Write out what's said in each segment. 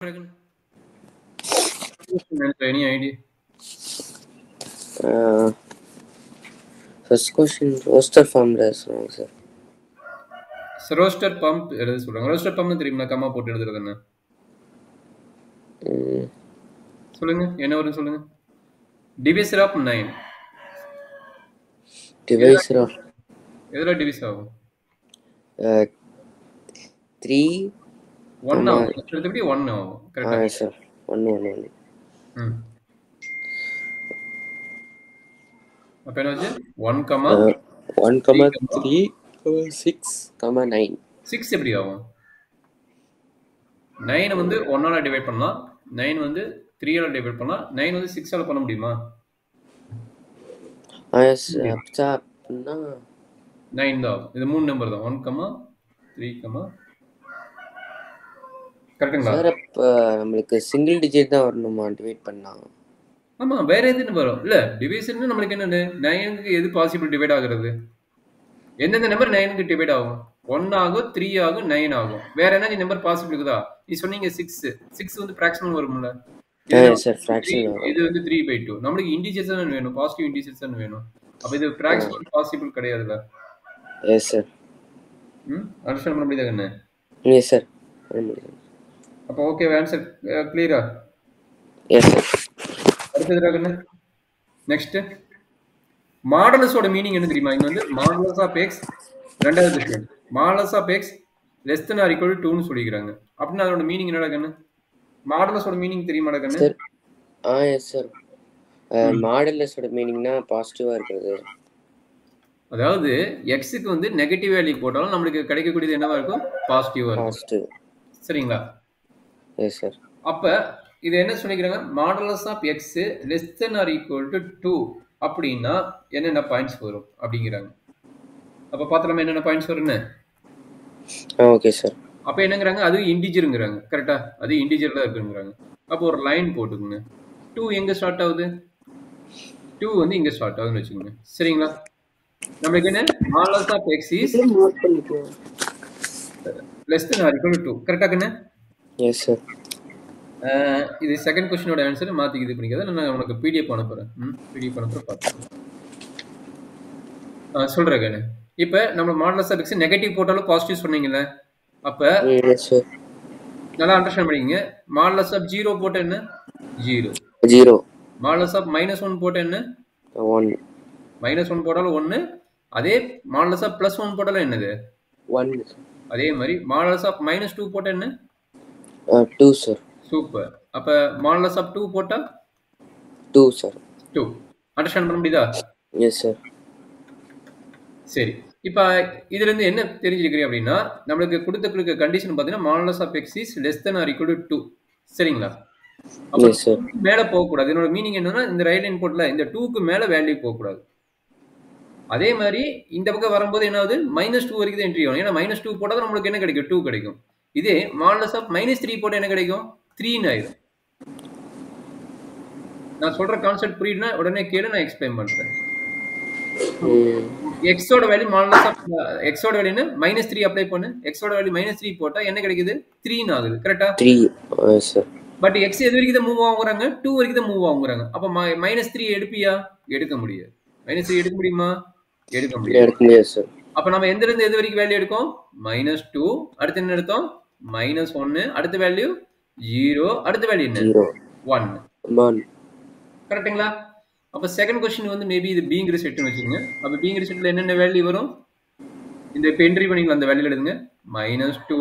Dragon. Any idea? First question, roster formula சொல்லுங்க sir. Roster pump எழுத சொல்றாங்க. Roster பம்ப்னு தெரியுமா? கம்மா போட்டு எழுதுறது என்ன? சொல்லுங்க. என்ன வரும்னு சொல்லுங்க. Divisor of 9. டிவைசர் ஆஃப் எதுல டிவைஸ் ஆகும்? 3 1 ஆகும். எப்படி 1 ஆகும்? கரெக்ட்டா? சார் 1 அப்ப என்னாச்சு? 1, 3, 6, 9. 6 எப்படி ஆகும்? 9 வந்து 1 ஆல டிவைட் பண்ணலாம். 9 வந்து 3 ஆல டிவைட் பண்ணலாம். 9 வந்து 6 ஆல பண்ண முடியுமா? அப்படின்னா 9 தான் ஆகும். இது 3 நம்பர் தான். 1, 3, கரெக்ட்டுங்களா? சார் அப்ப நம்மளுக்கு சிங்கிள் டிஜிட் தான் வரணுமா டிவைட் பண்ணா? ஆமா, வேற எதுன்னு வரும்? இல்ல, டிவிஷன் நம்மளுக்கு என்னது? 9க்கு எது பாசிபிள் டிவைட் ஆகுறது? எந்தெந்த நம்பர் 9க்கு டிவைட் ஆகும்? 1 ஆகும், 3 ஆகும், 9 ஆகும். வேற என்ன நம்பர் பாசிபிள் இருக்குதா? நீ சொன்னீங்க 6. 6 வந்து ஃபிராக்ஷனல் வரும்ல? சார் ஃபிராக்ஷனல் வரும். இது வந்து 3/2. நம்மளுக்கு இன்டிஜர்ஸ் தான் வேணும். பாசிட்டிவ் இன்டிஜர்ஸ் தான் வேணும். அப்ப இது ஃபிராக்ஷனல் பாசிபிள் கிடையாதுல? Yes sir. அண்டர்ஸ்டாண்ட் பண்ண முடியுதா என்ன? Yes sir. அப்ப ஓகே, ஆன்சர் கிளியரா? Yes sir. அடுத்தது என்ன? நெக்ஸ்ட் மாடலஸோட மீனிங் என்ன தெரியுமா? இங்க வந்து மாடலஸ் ஆஃப் எக்ஸ் ரெண்டாவது question. Modulus of X less than or equal to 2 னு சொல்லிக்கிறாங்க. அப்படின்னா அதோட மீனிங் என்னடா கண்ணு? மாடலஸோட மீனிங் தெரியுமாடா கண்ணு? Sir yes sir. மாடலஸோட மீனிங்னா பாசிட்டிவா இருக்குது. அதாவது எக்ஸுக்கு வந்து நெகட்டிவ் வேல்யூ போட்டாலும் நம்மளுக்கு கிடைக்கக்கூடியது என்னவா இருக்கும்? பாசிட்டிவா இருக்கும். பாசிட்டிவ். சரிங்களா? Yes sir. அப்ப இது என்ன சொல்லிக்கிறாங்க? Modulus of X less than or equal to 2 அப்படின்னா என்னென்ன பாயிண்ட்ஸ் வரும் அப்படிங்கிறாங்க. அப்ப பார்த்தலாமா என்னென்ன பாயிண்ட்ஸ் வரும்னு? Okay sir. அப்ப என்னங்கிறாங்க? அது இன்டிஜர்ங்கிறாங்க. கரெக்டா? அது இன்டிஜர்ல இருக்குங்கிறாங்க. அப்போ ஒரு லைன் போட்டுக்குங்க. 2 எங்க ஸ்டார்ட் ஆகுது? 2 வந்து இங்க ஸ்டார்ட் ஆகுதுன்னு வச்சுக்கோங்க. சரிங்களா? நமக்கு என்ன? Modulus of X is less than or equal to 2. கரெக்டா கண்ணு? Yes sir. இது செகண்ட் क्वेश्चनோட ஆன்சர் மாத்தி இது பண்ணிக்காத. நான் உனக்கு PDF அனுப்புறேன். PDF அனுப்புறேன் பாத்து. சொல்றேன் கண்ணு. இப்போ நம்ம மாடலஸ் ஆஃப் எக்ஸ் நெகட்டிவ் போட்டாலும் பாசிட்டிவ் சொன்னீங்கல? அப்ப எஸ் சார். நல்லா அண்டர்ஸ்டாண்ட் பண்ணிக்கங்க. மாடலஸ் ஆஃப் 0 போட்டா என்ன? 0. 0. மாடலஸ் ஆஃப் -1 போட்டா என்ன? 1. -1 போட்டாலும் 1. அதே மாடலஸ் ஆஃப் +1 போட்டாலும் என்னது? 1. அதே மாதிரி மாடலஸ் ஆஃப் -2 போட்டா என்ன? 2 சார். சூப்பர். அப்ப மாடலஸ் ஆஃப் 2 போட்டா 2 சார். 2. அண்டர்ஸ்டாண்ட் பண்ண முடியுதா? Yes sir. சரி. இப்ப இதுல இருந்து என்ன தெரிஞ்சுக்கிறீங்க அப்படின்னா, நம்மளுக்கு கொடுத்த கண்டிஷன் பாத்தீங்கன்னா modulus of X is less than or equal to 2. சரிங்களா? அப்ப மேல போக கூடாது. இதோட மீனிங் என்னன்னா, இந்த ரைட் லைன் போட்ல இந்த 2க்கு மேல வேல்யூ போக கூடாது. அதே மாதிரி இந்த பக்கம் வரும்போது என்ன ஆகுது? -2 வரைக்கும் தான் என்ட்ரி ஆகும். ஏன்னா -2 போட்டா நம்மளுக்கு என்ன கிடைக்கும்? 2 கிடைக்கும். இதே மாடலஸ் ஆஃப் -3 போட்டா என்ன கிடைக்கும்? 3 ன்னு ஆயிடும். நான் சொல்ற கான்செப்ட் புரியுதுன்னா உடனே கேளு, நான் எக்ஸ்பிளைன் பண்றேன். x ஓட வேல்யூ மாடலஸ் ஆஃப் x ஓட வேல்யூ என்ன? -3 அப்ளை பண்ணு. x ஓட வேல்யூ -3 போட்டா என்ன கிடைக்குது? 3 ன்னு ஆகுது. கரெக்ட்டா? 3. S sir. பட் x எது வரைக்கும் தான் மூவ் ஆகுறாங்க? 2 வரைக்கும் தான் மூவ் ஆகுறாங்க. அப்ப -3 எடுப்பியா? எடுக்க முடியாது. -3 எடுக்க முடியுமா? எடுக்க முடியாது. எடுக்க முடியாது சார். அப்ப நம்ம எந்த இருந்து எது வரைக்கும் வேல்யூ எடுக்கும்? -2. அடுத்து என்ன எடுத்தோம்? -1. அடுத்த வேல்யூ 0. அடுத்த வேல்யூ என்ன? 1. 1. கரெக்ட்டுங்களா? அப்ப செகண்ட் क्वेश्चन வந்து மேபி இது பீங்கிற செட்னு வச்சுக்கோங்க. அப்ப பீங்கிற செட்ல என்னென்ன வேல்யூ வரும்? இந்த இப்ப என்ட்ரி பண்ணீங்க அந்த வேல்யூ எழுதுங்க. -2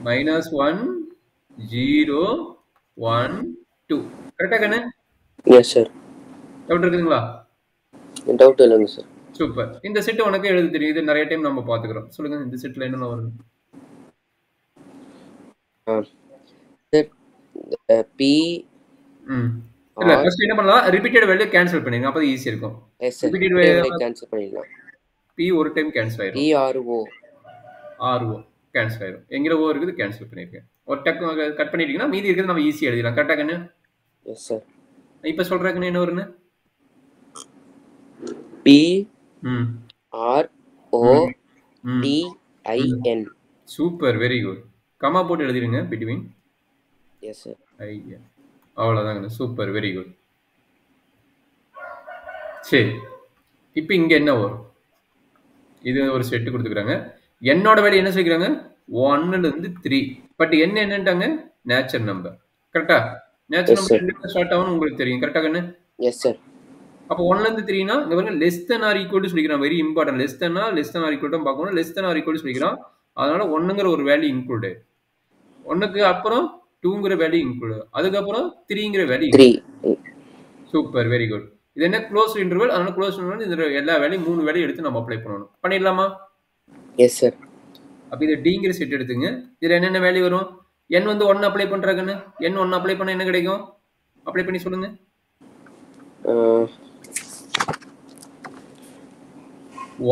-1 0 1 2. கரெக்ட்டா கண்ணு? Yes sir. டவுட் இருக்குங்களா? டவுட் இல்லங்க சார். சூப்பர். இந்த செட் உனக்கு எழுத தெரியும். இது நிறைய டைம் நம்ம பாத்துக்கிறோம். சொல்லுங்க இந்த செட்ல என்னென்ன வரும்? P இல்ல ஃபர்ஸ்ட் என்ன பண்ணலாம்? ரிப்பீட்டட் வேல்யூ கேன்சல் பண்ணிடுங்க. அப்ப ஈஸியா இருக்கும். ரிப்பீட்டட் வேல்யூ கேன்சல் பண்ணிடலாம். P ஒரு டைம் கேன்சல் ஆயிடும். RO கேன்சல் ஆயிடும். எங்கற O இருக்குது கேன்சல் பண்ணிருக்கேன். ஒரு டக்கு கட் பண்ணிட்டீங்கன்னா மீதி இருக்குது நம்ம ஈஸியா எழுதிடலாம். கரெக்ட்டா கண்ணு? Yes sir. இப்ப சொல்றேன் என்ன வரும்னு? P R O D I N. Super, very good. Comma போட்டு எழுதிருங்க பிட்வீன். Yes sir. அவ்வளோதாங்க. Super, very good. சரி, இப்போ இங்கே என்ன வரும்? இது ஒரு செட்டு கொடுத்துக்கிறாங்க. என்னோட வேல்யூ என்ன சொல்லிக்கிறாங்க? 1லேருந்து 3. பட் என்ன என்னன்ட்டாங்க? Nature number. கரெக்டா? நேச்சர் நம்பர் எங்க ஸ்டார்ட் ஆகும்னு உங்களுக்கு தெரியும். கரெக்டா கண்ணு? Yes sir. அப்போ 1லேருந்து 3னா இங்க பாருங்க less than or equal to சொல்லிக்கிறான். Very important. Less than or equal to பார்க்கணும். Less than or equal to சொல்லிக்கிறான். அதனால 1ங்கிற ஒரு வேல்யூ இன்க்ளூடு. 1க்கு அப்புறம் 2ங்கிற வேல்யூ இன்க்ளூடு. அதுக்கப்புறம் 3ங்கிற வேல்யூ. 3. Super, very good. இது என்ன க்ளோஸ் இன்டர்வல். அதனால க்ளோஸ் இன்டர்வல் இந்த எல்லா வேல்யூ 3 வேல்யூ எடுத்து நம்ம அப்ளை பண்ணணும். பண்ணிடலாமா? S sir. அப்போ இதை டிங்கிற செட் எடுத்துங்க. இதில் என்னென்ன வேல்யூ வரும்? n வந்து 1 அப்ளை பண்ணுறாங்கன்னு. n 1 அப்ளை பண்ண என்ன கிடைக்கும்? அப்ளை பண்ணி சொல்லுங்க.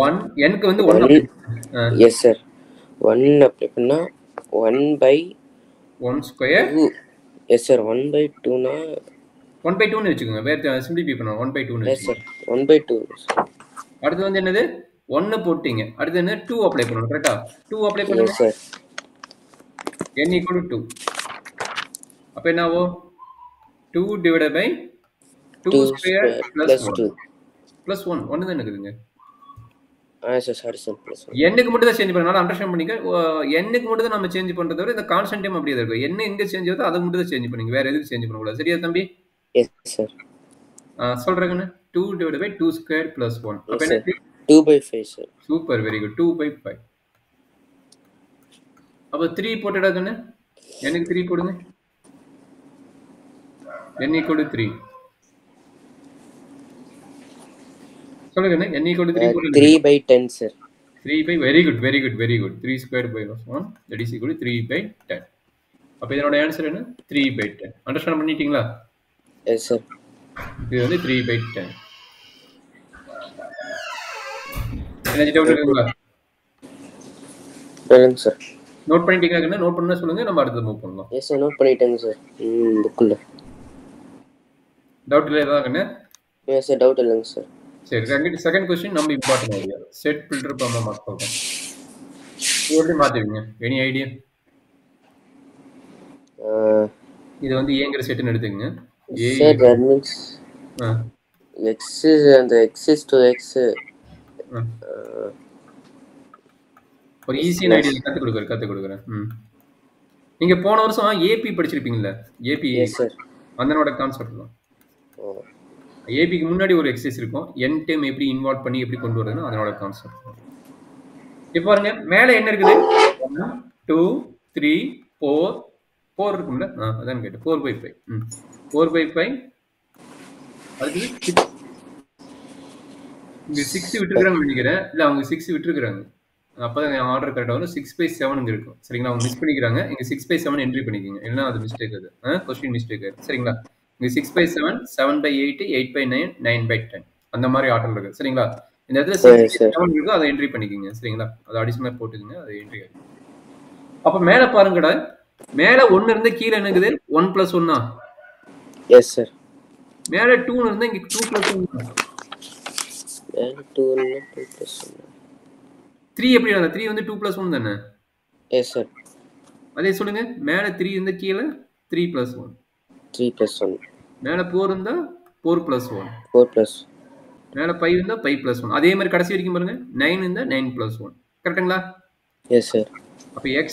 1 n-க்கு வந்து 1 எஸ் சார். 1 அப்ளை பண்ணா 1/1 ஸ்கொயர். Yes sir. 1/2 னா 1/2ன்னு வச்சுக்கோங்க. வேற சிம்பிளிஃபை பண்ணலாம். 1/2ன்னு எஸ் சார். 1/2. அடுத்து வந்து என்னது? 1 போட்டீங்க. அடுத்து என்ன? 2 அப்ளை பண்ணணும். கரெக்டா? 2 அப்ளை பண்ணுங்க. Yes sir. n = 2. அப்போ என்ன ஆகும்? 2 divided by 2 square plus 1 plus 1 1 தான் இருக்குதுங்க. Sir sorry sir. ப்ளஸ் n-க்கு மட்டும் தான் சேஞ்ச் பண்ணனால அண்டர்ஸ்டாண்ட் பண்ணிக்க. n-க்கு மட்டும் தான் நம்ம சேஞ்ச் பண்றத விட இந்த கான்ஸ்டன்ட் டைம் அப்படியே இருக்கும். n எங்க சேஞ்ச் ஆகுதோ அதை மட்டும் தான் சேஞ்ச் பண்ணுங்க. வேற எதுவும் சேஞ்ச் பண்ண கூடாது. சரியா தம்பி? Yes sir. சொல்றேங்கண்ணா. 2 divided by 2 square plus 1. அப்ப என்ன? 2/5 சார். Super, very good. 2/5. அப்ப 3 போட்டுடாங்கண்ணா. n-க்கு 3 போடுங்க. n = 3. சொல்லுங்க. n = 3 போடுங்க. 3/10 sir. 3/, very good, very good, very good. 3 squared by 1 that is equal to 3/10. அப்ப இதனோட ஆன்சர் என்ன? 3/10. அண்டர்ஸ்டாண்ட் பண்ணிட்டீங்களா? S sir. இது வந்து 3/10. என்ன டவுட் இருக்குங்களா? இல்லைங்க சார். நோட் பண்ணிட்டீங்களா? நோட் பண்ணா சொல்லுங்க. நம்ம அடுத்து மூவ் பண்ணலாம். Yes sir. நோட் பண்ணிட்டேங்க சார். புக்குல டவுட் இல்லை ஏதாவதுங்க? Yes sir. டவுட் இல்லைங்க சார். சரி, செகண்ட் கொஸ்டின் நம்ம இம்பார்ட்டன்ட் ஐடியா. செட் ஃபில்டர் பண்ண மார்க் பண்ணுறோம். இது எப்படி மாற்றுவீங்க? Any idea? இது வந்து ஏங்கிற செட்டுன்னு எடுத்துக்கங்க. Sir that means x and x is to x. ஒரு ஈஸியான ஐடியா கற்றுக் கொடுக்குறேன். நீங்க போன வருஷம் ஏபி படிச்சிருப்பீங்கல்ல? ஏபி அதனோட கான்செப்ட் தான். ஏபிக்கு முன்னாடி ஒரு எக்ஸசைஸ் இருக்கும். என் டைம் எப்படி இன்வால்வ் பண்ணி எப்படி கொண்டு வரதுன்னு அதனோட கான்செப்ட். இப்போ பாருங்க மேலே என்ன இருக்குது? 1 2 3 4 இருக்கும்ல? அதான் கேட்டேன். 4/5. 4/5. அதுக்கு 6 விட்டுருக்காங்க நினைக்கிறேன். இல்லை அவங்க 6 விட்டுருக்காங்க. அப்பதான் ஆர்டர் கரெக்டாக வரும். 6/7 இருக்கும். சரிங்களா? அவங்க மிஸ் பண்ணிக்கிறாங்க. இங்க 6/7 என்ட்ரி பண்ணிக்கோங்க. இல்லைன்னா அது மிஸ்டேக். அது கொஸ்டின் மிஸ்டேக் ஆயிடும். சரிங்களா? இங்க 6/7 7/8 8/9 9/10 அந்த மாதிரி ஆர்டர் இருக்கு. சரிங்களா? இந்த இடத்துல 6/7 இருக்கு. அதை என்ட்ரி பண்ணிக்கோங்க. சரிங்களா? அதை அடிஷனலா போட்டுக்கோங்க. அதை என்ட்ரி ஆகும். அப்ப மேல பாருங்கடா. மேல 1 இருந்து கீழே என்னங்குது? 1 + 1. Yes sir. மேல 2 இருந்தா இங்க 2 + 1. மேல 2 இல்ல 2 + 1. 3 எப்படி வந்தா? 3 வந்து 2 + 1 தானே? S sir. அதே சொல்லுங்க. மேல 3 இருந்தா கீழே 3 + 1. 3 + 1. மேல 4 இருந்தா 4 + 1. 4 + மேல 5 இருந்தா 5 + 1. அதே மாதிரி கடைசி வரைக்கும் பாருங்க. 9 இருந்தா 9 + 1. கரெக்ட்டுங்களா? S sir. அப்ப x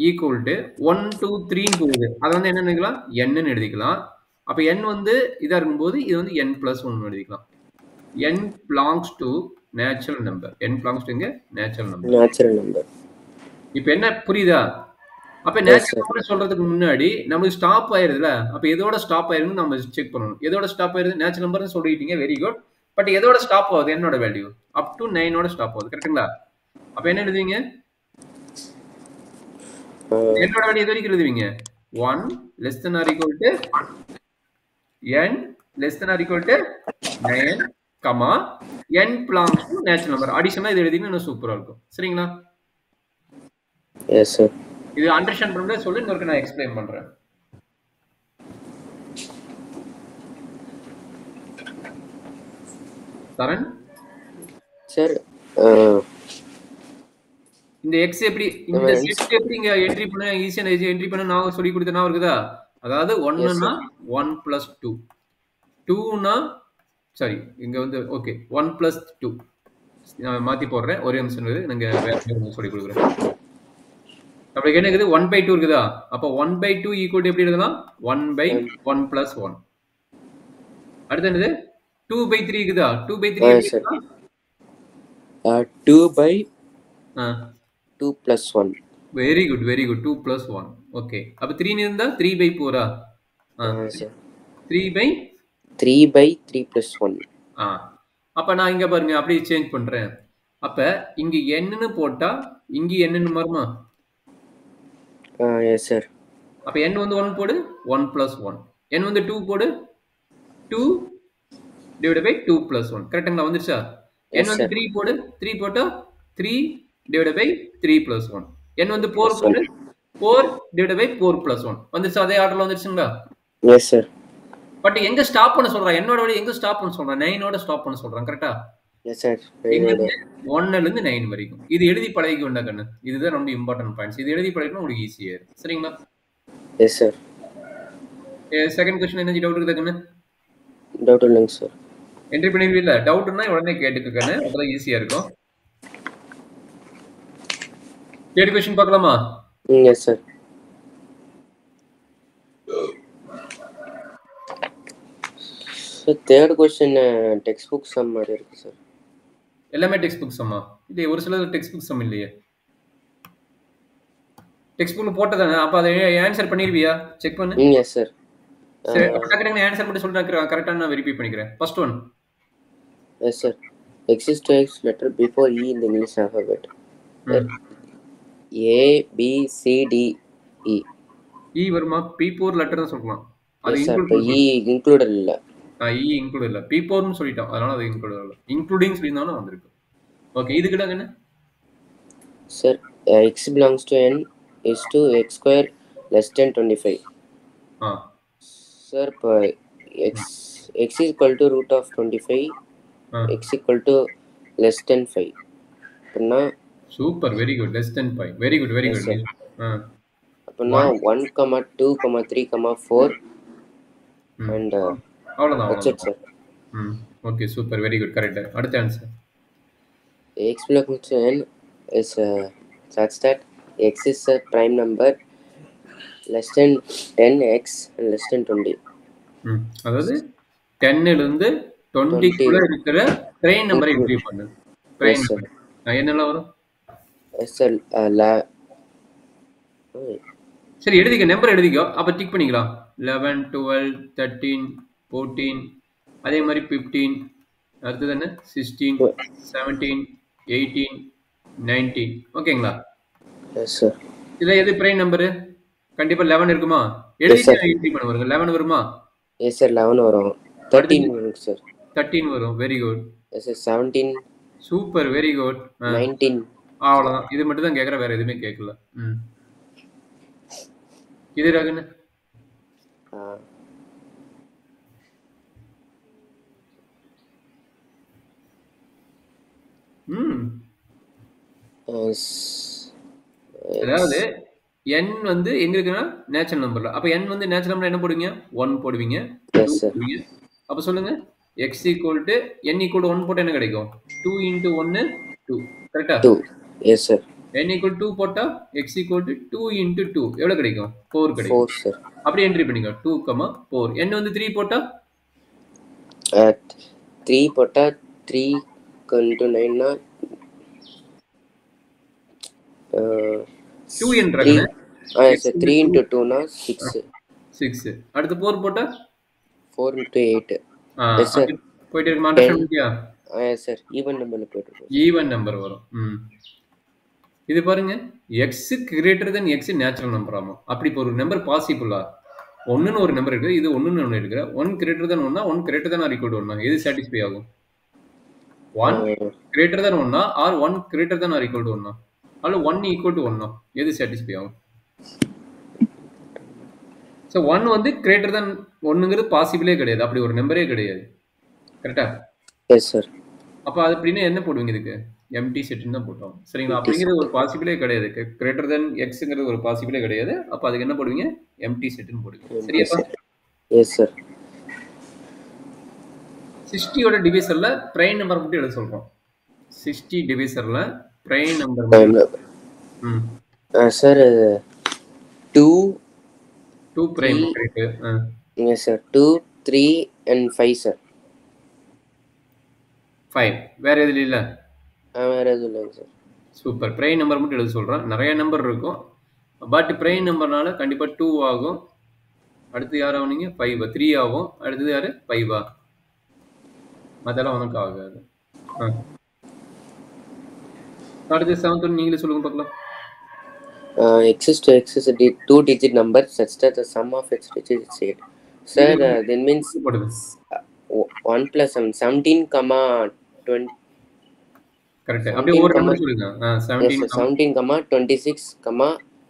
= 1 2 3 போகுது. அத வந்து என்ன எழுதிக்கலாம்? n ன்னு எழுதிக்கலாம். அப்ப n வந்து இதா இருக்கும்போது இது வந்து n + 1 எழுதிக்கலாம். n belongs to natural number. n belongs to natural number. Natural number. இப்போ என்ன புரியுதா? அப்ப நேச்சுரல் நம்பர் சொல்றதுக்கு முன்னாடி நமக்கு ஸ்டாப் ஆயிருதுல. அப்ப எதோட ஸ்டாப் ஆயிருதுன்னு நம்ம செக் பண்ணணும். எதோட ஸ்டாப் ஆயிருது? நேச்சுரல் நம்பர்னு சொல்லிட்டீங்க. Very good. பட் எதோட ஸ்டாப் ஆகுது? என்னோட வேல்யூ அப் டு 9 ஓட ஸ்டாப் ஆகுது. கரெக்ட்டுங்களா? அப்ப என்ன எழுதுவீங்க? என்னோட வேல்யூ எது வரைக்கும் எழுதுவீங்க? 1 less than or equal to n less than or equal to 9, n belongs to natural number. அடிஷனலா இது எழுதினா இன்னும் சூப்பரா இருக்கும். சரிங்களா? Yes sir. இது அண்டர்ஸ்டாண்ட் பண்ணல சொல்லி இன்னொரு நான் எக்ஸ்பிளைன் பண்றேன். சரண் சார் இந்த x எப்படி இந்த செட் எப்படி இங்க என்ட்ரி பண்ண ஈஸியா என்ட்ரி பண்ண நான் சொல்லி கொடுத்தேனா இருக்குதா? அதாவது 1னா 1 + 2. 2னா சாரி இங்க வந்து ஓகே 1 + 2. நான் மாத்தி போடுறேன். ஒரே நிமிஷம் இரு. நீங்க வேற சொல்லி கொடுக்குறேன். அப்ப என்ன இருக்குது 1/2 இருக்குதா? அப்ப 1/2 ஈக்குவல் எப்படி எழுதலாம்? 1/1 + 1. அடுத்து என்னது 2/3 இருக்குதா? 2/3 எப்படி எழுதலாம்? 2 + 1. Very good 2 + 1. ஓகே அப்ப 3 இருந்தா 3/4 3/3 + 1. அப்ப நான் இங்க பாருங்க அப்படியே சேஞ்ச் பண்றேன். அப்ப இங்க என்னன்னு போட்டா இங்க என்னன்னு மாறுமா? S sir. அப்ப n வந்து 1 போடு 1 + 1. n வந்து 2 போடு 2 / 2 + 1. கரெக்ட்டுங்களா வந்துருச்சா? n வந்து 3 போடு 3 போட்டா 3 / 3 + 1. n வந்து 4 போடு 4 / 4 + 1. வந்துருச்சா? அதே ஆர்டர்ல வந்துருச்சுங்களா? Yes sir. பட் எங்க ஸ்டாப் பண்ண சொல்றான்? என்னோட வழி எங்க ஸ்டாப் பண்ண சொல்றான்? 9ஓட ஸ்டாப் பண்ண சொல்றான். கரெக்ட்டா? Yes sir. 1ல இருந்து 9 வரைக்கும். இது எழுதி பழகிக்கோண்டா கண்ணு. இதுதான் ரொம்ப இம்பார்ட்டன்ட் பாயிண்ட்ஸ். இது எழுதி பழகினா உங்களுக்கு ஈஸியா இருக்கும். சரிங்களா? Yes sir. செகண்ட் क्वेश्चन என்ன டவுட் இருக்குதா கண்ணு? டவுட் இல்லைங்க சார். என்ட்ரி பண்ணிருவீல்ல? டவுட்னா உடனே கேட்டுக்க கண்ணு. அப்பதான் ஈஸியா இருக்கும். தேர்ட் क्वेश्चन பார்க்கலாமா? Yes sir. Sir third question text book sum மாதிரி இருக்கு சார். எல்லாமே டெக்ஸ்ட் புக் சம்மா? இல்லையே ஒரு சில டெக்ஸ்ட் புக் சம் இல்லையே. டெக்ஸ்ட் புக்ல போட்டதானே? அப்ப அதை ஆன்சர் பண்ணிருவியா? செக் பண்ணு. Yes sir. சரி அப்ப டக்குனு ஆன்சர் மட்டும் சொல்றேன். கரெக்ட்டா நான் வெரிஃபை பண்ணிக்கிறேன். First one. S sir. X is to X letter before E in the English alphabet. A B C D E. E வருமா? P4 லெட்டர் தான் சொல்லலாம். அது இன்க்ளூடட் இல்ல. E இன்க்ளூட் இல்ல. P4 னு சொல்லிட்டோம். அதனால அது இன்க்ளூட் இல்ல. இன்க்ளூடிங் சொல்லிருந்தாலும் வந்திருக்கு. ஓகே இதுக்கு என்ன? Sir X belongs to N is to X square less than 25. Sir இப்போ X is equal to root of 25. X equal to less than 5. அப்படின்னா super very good less than 5. Very good அப்படின்னா 1, 2, 3, 4 and அவ்வளவுதான் sir. Okay super very good correct. அடுத்த answer. X belongs to N is such that X is a prime number less than 10x and less than 20. அதாவது 10 ல இருந்து 20 குள்ள இருக்கிற prime நம்பரை entry பண்ணு. பிரைம் நம்பர் என்னெல்லாம் வரும்? சார் சரி எழுதிக்க நம்பர் எழுதிக்கோ. அப்ப டிக் பண்ணிக்கலாம். 11 12 13 14 அதே மாதிரி 15 அடுத்தது என்ன 16 17 18 19 ஓகேங்களா? Yes sir. இதுல எது பிரைம் நம்பர்? கண்டிப்பா 11 இருக்குமா? எழுதிட்டு என்ட்ரி பண்ண வருங்க. 11 வருமா? எஸ் சார் 11 வரும். 13 வரும் சார். 13 வரும். Very good. Yes sir 17. Super very good. 19. அவ்வளவுதான். இது மட்டும் தான் கேக்குற, வேற எதுவுமே கேட்கல. இது ரகன அதாவது n வந்து எங்க இருக்குன்னா நேச்சுரல் நம்பர்ல. அப்ப n வந்து நேச்சுரல் நம்பர் என்ன போடுவீங்க? 1 போடுவீங்க. அப்ப சொல்லுங்க x n = 1 போட்டா என்ன கிடைக்கும்? 2 × 1 2 கரெக்ட்டா? 2. Yes sir. n = 2 போட்டா x = 2 × 2 எவ்வளவு கிடைக்கும்? 4 கிடைக்கும். 4 சார். அப்படியே என்ட்ரி பண்ணிக்கோ. 2, 4. n வந்து 3 போட்டா 3 போட்டா 3 × 9 னா 2 என்றாங்க. சார் 3 × 2 னா 6. 6. அடுத்து 4 போட்டா 4 × 8. S sir. போயிட்டே இருக்கு. அண்டர்ஸ்டாண்ட் பண்ணியா? Yes sir. ஈவன் நம்பர்ல போயிட்டு இருக்கு. ஈவன் நம்பர் வரும். இது பாருங்க x greater than x natural number ஆமா. அப்படி ஒரு நம்பர் பாசிபிளா? 1ன்னு ஒரு நம்பர் இருக்கு. இது 1ன்னு ஒன்னு இருக்கு. 1 greater than 1 1 greater than or equal to 1 எது satisfy ஆகும்? 1 greater than 1 or 1 greater than or equal to 1 அல்ல 1 equal to 1 எது satisfy ஆகும்? சோ 1 வந்து greater than 1ங்கிறது பாசிபிளே கிடையாது. அப்படி ஒரு நம்பரே கிடையாது. கரெக்ட்டா? S sir. அப்ப அது அப்படினா என்ன போடுவீங்க இதுக்கு? எம்டி செட்னு தான் போட்டோம். சரிங்களா? அப்படிங்கிறது ஒரு பாசிபிளே கிடையாது. கிரேட்டர் தென் எக்ஸ்ங்கிறது ஒரு பாசிபிளே கிடையாது. அப்ப அதுக்கு என்ன போடுவீங்க? எம்டி செட்னு போடுவீங்க. சரியாப்பா? Yes sir. 60யோட டிவிசர்ல பிரைம் நம்பர் மட்டும் எழுத சொல்றோம். 60 டிவிசர்ல prime number sir 2 prime correct. Yes sir. 2 3 and 5 sir. 5 வேற எதுல இல்ல? வேற எதுவும் இல்லைங்க சார். சூப்பர். பிரைம் நம்பர் மட்டும் எழுத சொல்றேன். நிறைய நம்பர் இருக்கும். பட் பிரைம் நம்பர்னால கண்டிப்பா 2 ஆகும். அடுத்து யார் ஆவீங்க? 5 3 ஆகும். அடுத்தது யாரு? 5 மத்தெல்லாம் உனக்கு ஆகாது. அடுத்து 7th ஒன் நீங்களே சொல்லுங்க பார்க்கலாம். X to X is a 2-digit number such that the sum of its digits is 8. Sir, that means 1 plus 17, 20. Correct. அப்படியே ஒரு நம்பர் சொல்லுங்க. 17, 26,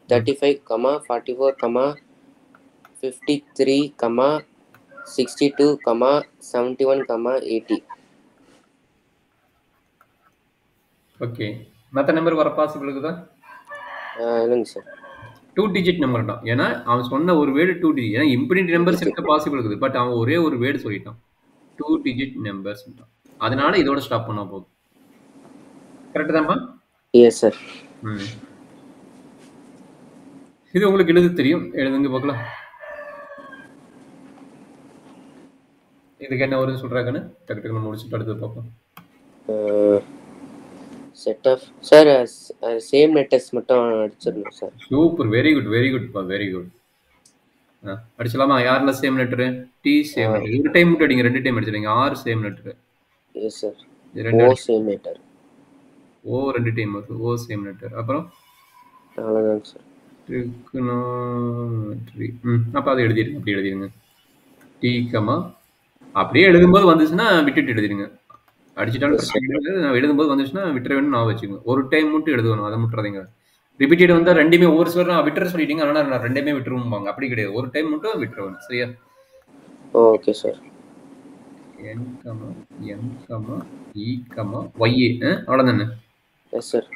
35, 44, 53, 62, 71, 80. ஓகே. மத்த நம்பர் வர பாசிபிள் இருக்குதா? இல்லைங்க சார். 2 டிஜிட் நம்பர் தான். ஏன்னா அவன் சொன்ன ஒரு வேர்டு 2 டிஜிட். ஏன்னா இன்ஃபினிட் நம்பர்ஸ் இருக்க பாசிபிள் இருக்குது. பட் அவன் ஒரே ஒரு வேர்டு சொல்லிட்டான். 2 டிஜிட் நம்பர்ஸ். அதனால இதோட ஸ்டாப் பண்ணா போதும். கரெக்ட் தான்ப்பா? S sir. இது உங்களுக்கு எழுத தெரியும். எழுதுங்க பார்க்கலாம். இதுக்கு என்ன வருது சொல்றாங்கன்னு டக்கு டக்குன்னு முடிச்சுட்டு அடுத்து பார்ப்போம். Set of sir same letters மட்டும் அடிச்சிடணும் sir. Super. Very good very குட்ப்பா வெரி குட். அடிச்சலாமா? யார்ல same letter? T same letter. ஒரு டைம் மட்டும் அடிங்க. 2 டைம் அடிச்சிடுங்க. R same letter. Yes sir. O same letter. O 2 time வருது. O same letter. அப்புறம் அவ்வளவுதான் சார். ட்ரிகோனோமெட்ரி. அப்ப அதை எழுதிருங்க. அப்படி எழுதிருங்க. டி கமா அப்படியே எழுதும்போது வந்துச்சுன்னா விட்டுட்டு எழுதிருங்க. அடிச்சிட்டாலும் பிரச்சனை கிடையாது. எழுதும்போது வந்துச்சுன்னா விட்டுற வேணும் நான் வச்சுக்கோங்க. ஒரு டைம் மட்டும் எழுதணும். அதை முட்டுறதுங்க. ரிப்பீட்டட் வந்தா ரெண்டுமே ஒரு சிலர் நான் விட்டுற சொல்லிட்டீங்க. ஆனால் நான் ரெண்டுமே விட்டுருவாங்க. அப்படி கிடையாது. ஒரு டைம் மட்டும் விட்டுருவேன். சரியா? Okay sir. N comma M comma E comma Y A அவ்வளோதானே? Yes sir.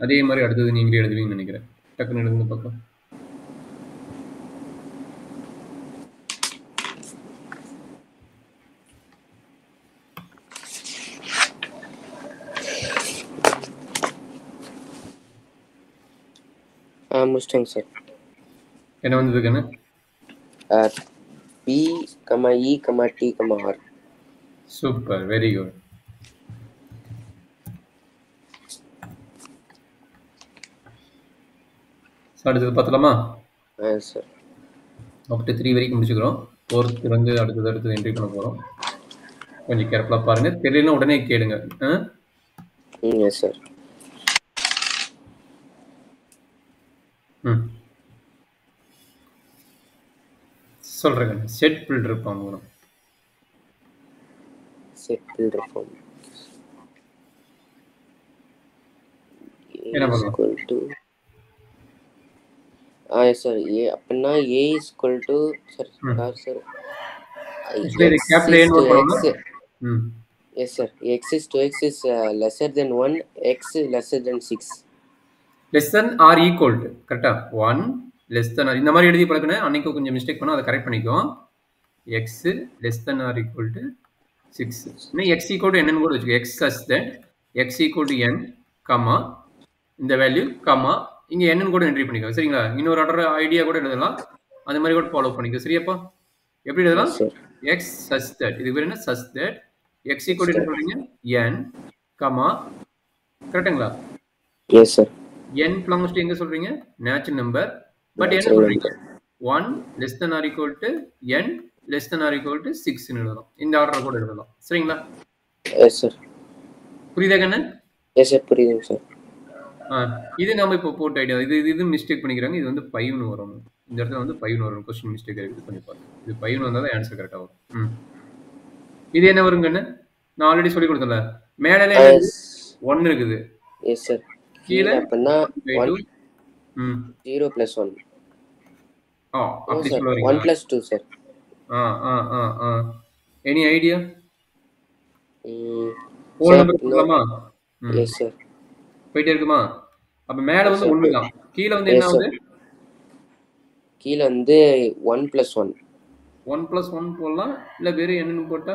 அதே மாதிரி அடுத்தது நீங்களே எழுதுவீங்கன்னு நினைக்கிறேன். டக்குன்னு எழுதுங்க பார்க்கலாம். முடிச்சிட்டேங்க சார். என்ன வந்ததுக்குன்னு? P comma E comma T comma R. Super. Very good. அடுத்தது பார்த்தலாமா? சார். அப் டு 3 வரைக்கும் முடிச்சுக்கிறோம். 4th வந்து அடுத்தது என்ட்ரி பண்ண போகிறோம். கொஞ்சம் கேர்ஃபுல்லாக பாருங்க. தெரியலன்னா உடனே கேளுங்க. Yes sir. சொல்றேங்க. Set builder form. Set builder form. என்ன பண்ணலாம்? Yes sir. ஏ அப்படின்னா A is equal to sir sir capital A note பண்ணனும். Yes sir. x is to x is lesser than 1, x lesser than 6. less than or equal to. கரெக்ட்டா? 1 less than or இந்த மாதிரி எழுதி பழக்கணும். அன்னைக்கு கொஞ்சம் mistake பண்ணா அதை கரெக்ட் பண்ணிக்கோ. x less than or equal to 6. இன்னும் x equal to n கூட வெச்சுக்கோ. x such that x equal to n, comma இந்த வேல்யூ கமா இங்க n கூட என்ட்ரி பண்ணிக்கோ. சரிங்களா? இன்னொரு ஆர்டர் ஐடியா கூட எழுதலாம். அந்த மாதிரி கூட ஃபாலோ பண்ணிக்கோ. சரியாப்பா? எப்படி எழுதலாம்? x such that. இது பேர் என்ன? such that x equal to என்ன சொல்றீங்க? n, கமா கரெக்ட்டுங்களா? Yes sir. n belongs to எங்க சொல்றீங்க? Natural number. பட் என்ன சொல்றீங்க? 1 less than or equal to n less than or equal to 6 ன்னு எழுதலாம். இந்த ஆர்டர் கூட எழுதலாம். சரிங்களா? Yes sir. புரியுதா கண்ணு? எஸ் சார் புரியுதுங்க சார். இது நாம இப்போ போட்ட ஐடியா. இது மிஸ்டேக் பண்ணிக்கிறாங்க. இது வந்து 5 ன்னு வரும். இந்த இடத்துல வந்து 5 ன்னு வரும். क्वेश्चन மிஸ்டேக் இருக்குது. கொஞ்சம் பாருங்க. இது 5 ன்னு வந்தா தான் ஆன்சர் கரெக்ட்டா வரும். இது என்ன வருங்க கண்ணு? நான் ஆல்ரெடி சொல்லி கொடுத்தல. மேலே 1 இருக்குது. Yes sir. கீழ அப்படினா 0 plus 1. அப்படி சொல்றீங்க. 1 plus 2 sir. Any idea? Whole number போடலாமா? Yes sir. போயிட்டே இருக்குமா? அப்ப மேல வந்து 1 தான். கீழ வந்து என்ன ஆகுது? கீழ வந்து 1 + 1. 1 + 1 போடலாம். இல்ல வெறும் n ன்னு போட்டா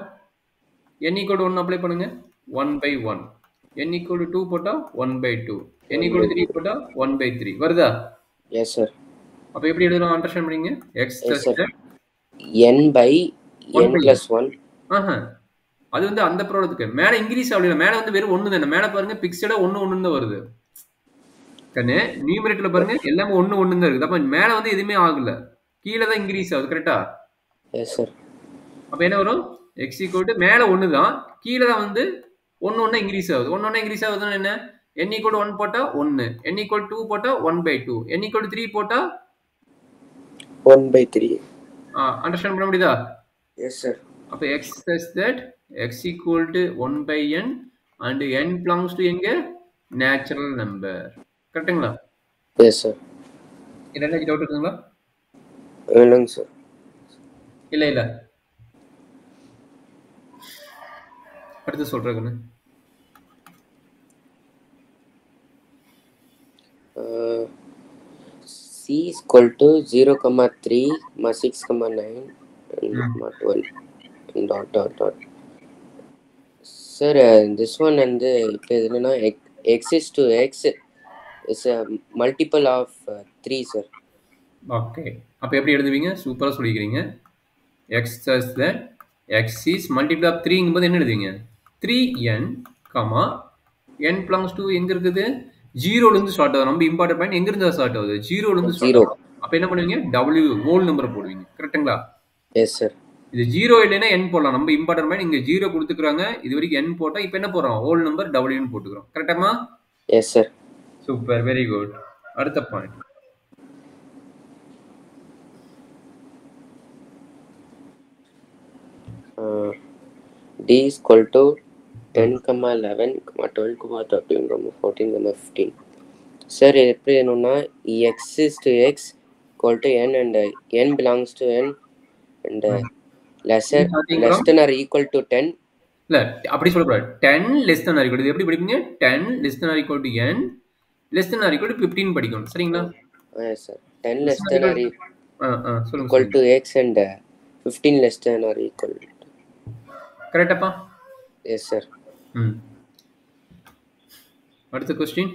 n = 1 அப்ளை பண்ணுங்க. 1/1. n = 2 போட்டா 1/2. n = 3 போட்டா 1/3 வருதா? S sir. அப்ப எப்படி எழுதலாம்? அண்டர்ஸ்டாண்ட் பண்ணீங்க. x tested n/n + 1. அது வந்து அந்த ப்ராப்ளத்துக்கு மேல இன்கிரீஸ் ஆகல. மேல வந்து வெறும் 1 தானே. மேல பாருங்க பிக்ஸ்டா 1 1 தான் வருது. கண்ணு நியூமரேட்டர்ல பாருங்க எல்லாமே 1 1 தான் இருக்குது. அப்ப மேல வந்து எதுவுமே ஆகல. கீழ தான் இன்கிரீஸ் ஆகுது. கரெக்ட்டா? S sir. அப்ப என்ன வரும்? x = மேல 1 தான். கீழ தான் வந்து 1 1 இன்கிரீஸ் ஆகுது. 1 1 இன்கிரீஸ் ஆகுதுன்னா என்ன? n = 1 போட்டா 1, n = 2 போட்டா 1/2, n = 3 போட்டா 1/3. அண்டர்ஸ்டாண்ட் பண்ண முடியுதா? S sir. அப்ப x says that x = 1/n and n belongs to எங்க? natural number. கரெக்ட்டுங்களா? Yes sir. இதுல என்ன டவுட் இருக்குங்களா? இல்லங்க சார். இல்ல. அடுத்து சொல்றேன். c = 0,3, 6,9 and 12 dot. Sir, this one and இப்போ என்னன்னா x is to x is a multiple of 3 sir. Okay. அப்ப எப்படி எழுதுவீங்க? சூப்பரா சொல்லிக்கிறீங்க. x says that x is multiple of 3 ங்கும்போது என்ன எழுதுவீங்க? 3n, n belongs to எங்க இருக்குது? 0 ல இருந்து ஸ்டார்ட் ஆகுது. நம்ம இம்பார்ட்டன்ட் பாயிண்ட் எங்க இருந்து ஸ்டார்ட் ஆகுது? 0 ல இருந்து ஸ்டார்ட் ஆகுது. அப்ப என்ன பண்ணுவீங்க? w ஹோல் நம்பர் போடுவீங்க. கரெக்ட்டுங்களா? S sir. இது 0 இல்லைன்னா n போடலாம். நம்ம இம்பார்ட்டன்ட் பாயிண்ட் இங்க 0 கொடுத்துக்கிறாங்க. இது வரைக்கும் n போட்டா இப்போ என்ன போடுறோம்? ஹோல் நம்பர் w ன்னு போட்டுக்கிறோம். கரெக்டாமா? Yes sir. Super, very good. அடுத்த point. d is equal to 10, 11, 12, 13, 14, 15. Sir, எப்படி என்னன்னா x is to x equal to n and n belongs to n and less than or equal to 10. இல்ல அப்படி சொல்லக்கூடாது. 10 less than or equal to எப்படி படிப்பீங்க? 10 less than or equal to n less than or equal to 15 படிக்கணும். சரிங்களா? Yes sir. 10 less than or equal to x and 15 less than or equal to. கரெக்டாப்பா? Yes sir. அடுத்த question.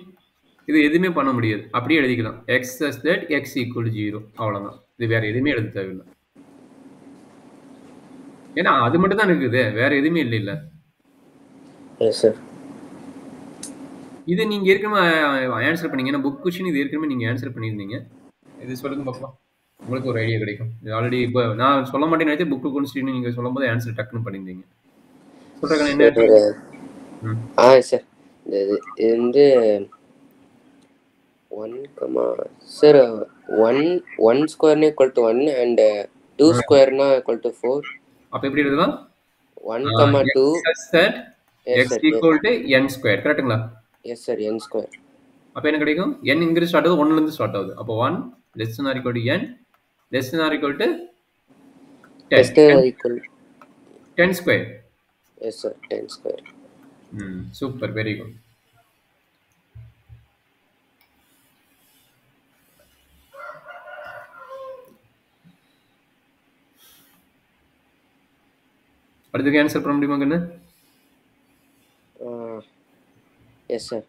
இது எதுவுமே பண்ண முடியாது. அப்படியே எழுதிக்கலாம். x says that x = 0 அவ்வளவுதான். இது வேற எதுவுமே எழுத தேவையில்லை. ஏன்னா அது மட்டும் தான் இருக்குது. வேற எதுவுமே இல்ல. S sir. இது நீங்க ஏற்கனவே ஆன்சர் பண்ணீங்க. ஏன்னா புக் क्वेश्चन இது ஏற்கனவே நீங்க ஆன்சர் பண்ணியிருந்தீங்க. இது சொல்லுங்க பார்க்கலாம். உங்களுக்கு ஒரு ஐடியா கிடைக்கும். இது ஆல்ரெடி இப்போ நான் சொல்ல மாட்டேன்னு நினைச்சேன். புக் क्वेश्चन நீங்க சொல்லும்போது ஆன்சர் டக்குன்னு பண்ணியிருந்தீங்க. சொல்றேன் என்ன? சார் இது வந்து 1, sir 1 ஸ்கொயர்னா equal to 1 and 2 ஸ்கொயர்னா equal to 4. அப்ப எப்படி எழுதலாம்? 1, 2 x = n ஸ்கொயர். கரெக்ட்டுங்களா? Yes sir. n square. அப்ப என்ன கிடைக்கும்? n இங்க இருந்து ஸ்டார்ட் ஆகுது. 1 ல இருந்து ஸ்டார்ட் ஆகுது. அப்ப 1 less than or equal to n less than or equal to 10 square. Yes sir. 10 square. Super, very good. அடுத்து ஆன்சர் பண்ண முடியுமா கண்ணு? Yes sir.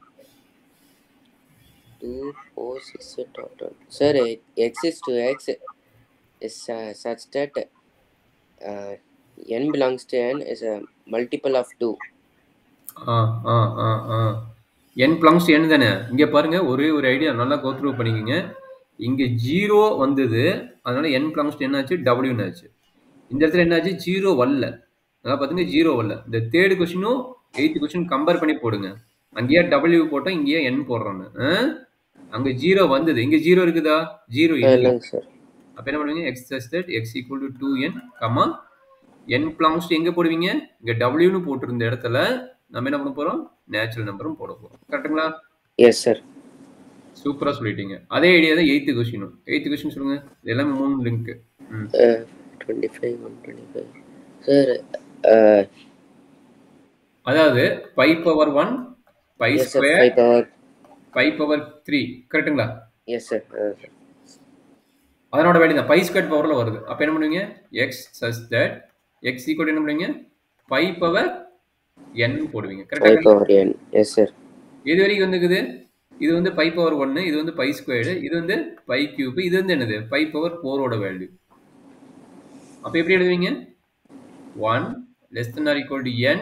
2, 4, 6, 8. Sir x is to x is such that n belongs to n is a multiple of 2. n belongs to n தானே. இங்க பாருங்க ஒரே ஒரு idea நல்லா கோ த்ரூ பண்ணிக்கங்க. இங்க 0 வந்தது. அதனால n belongs to n ஆச்சு, w ஆச்சு. இந்த இடத்துல என்ன ஆச்சு? 0 வரல. அதான் பாத்தீங்க 0 வரல. இந்த தேர்ட் क्वेश्चனும் 8th क्वेश्चन கம்பேர் பண்ணி போடுங்க. அங்கேயே w போட்டோம், இங்கேயே n போடுறோம். அங்க 0 வந்தது. இங்க 0 இருக்குதா? 0 இல்ல சார். அப்ப என்ன பண்ணுவீங்க? x says that x = 2n, n belongs to எங்க போடுவீங்க? இங்க w னு போட்டிருந்த இடத்துல நம்ம என்ன பண்ண போறோம்? நேச்சுரல் நம்பரும் போட போறோம். கரெக்ட்டுங்களா? Yes sir. சூப்பரா சொல்லிட்டீங்க. அதே ஐடியா தான் 8th क्वेश्चனும். 8th क्वेश्चन சொல்லுங்க. இதெல்லாம் 3 லிங்க். 25, 125. சார் அதாவது by power 1 by Yes, sir. Square 5 power. By power 3 கரெக்ட்டுங்களா? Yes, sir. அதனோட வேல்யூ தான் பை ஸ்கொயர் பவர்ல வருது. அப்ப என்ன பண்ணுவீங்க? x such that x equal என்ன பண்ணுவீங்க? பை பவர் n போடுவீங்க. கரெக்ட்டா? 5 power n. Yes, sir. எது வரைக்கும் வந்துக்குது? இது வந்து பை பவர் 1, இது வந்து பை ஸ்கொயர்டு, இது வந்து பை கியூப், இது வந்து என்னது? பை பவர் 4 ஓட வேல்யூ. அப்ப எப்படி எழுதுவீங்க? 1 less than or equal to n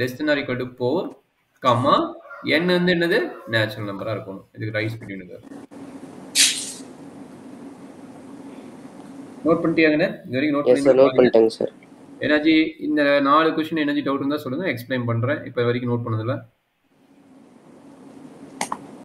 less than or equal to 4, comma n வந்து என்னது? நேச்சுரல் நம்பரா இருக்கணும். இதுக்கு ரைஸ் பிட்வீன் இது. நோட் பண்ணிட்டியாங்கண்ணே? இது வரைக்கும் நோட் Yes, sir. நோட் பண்ணிட்டேங்க சார். எனர்ஜி இந்த 4 क्वेश्चन எனர்ஜி டவுட் இருந்தா சொல்லுங்க, எக்ஸ்பிளைன் பண்றேன். இப்போ வரைக்கும் நோட் பண்ணதுல